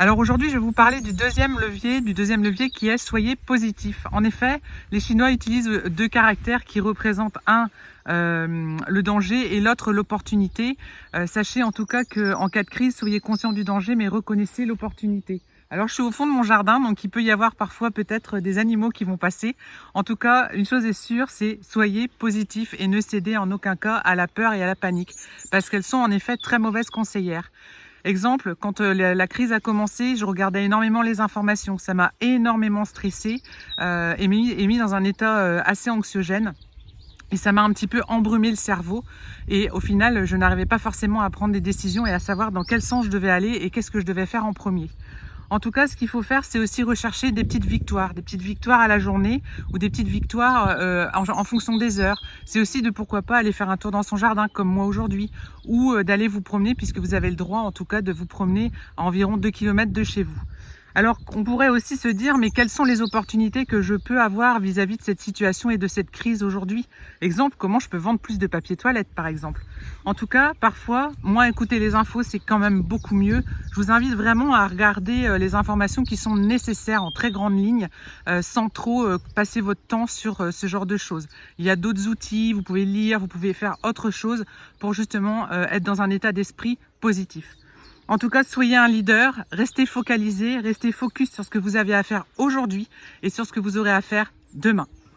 Alors aujourd'hui, je vais vous parler du deuxième levier qui est soyez positif. En effet, les Chinois utilisent deux caractères qui représentent le danger et l'autre l'opportunité. Sachez en tout cas qu'en cas de crise, soyez conscient du danger mais reconnaissez l'opportunité. Alors je suis au fond de mon jardin, donc il peut y avoir parfois peut-être des animaux qui vont passer. En tout cas, une chose est sûre, c'est soyez positif et ne cédez en aucun cas à la peur et à la panique, parce qu'elles sont en effet très mauvaises conseillères. Exemple, quand la crise a commencé, je regardais énormément les informations. Ça m'a énormément stressée et mis dans un état assez anxiogène. Et ça m'a un petit peu embrumé le cerveau. Et au final, je n'arrivais pas forcément à prendre des décisions et à savoir dans quel sens je devais aller et qu'est-ce que je devais faire en premier. En tout cas, ce qu'il faut faire, c'est aussi rechercher des petites victoires à la journée ou des petites victoires en fonction des heures. C'est aussi de pourquoi pas aller faire un tour dans son jardin comme moi aujourd'hui ou d'aller vous promener puisque vous avez le droit en tout cas de vous promener à environ 2 km de chez vous. Alors, on pourrait aussi se dire, mais quelles sont les opportunités que je peux avoir vis-à-vis de cette situation et de cette crise aujourd'hui? Exemple, comment je peux vendre plus de papier toilette, par exemple. En tout cas, parfois, moi, écouter les infos, c'est quand même beaucoup mieux. Je vous invite vraiment à regarder les informations qui sont nécessaires en très grande ligne, sans trop passer votre temps sur ce genre de choses. Il y a d'autres outils, vous pouvez lire, vous pouvez faire autre chose pour justement être dans un état d'esprit positif. En tout cas, soyez un leader, restez focalisé, restez focus sur ce que vous avez à faire aujourd'hui et sur ce que vous aurez à faire demain.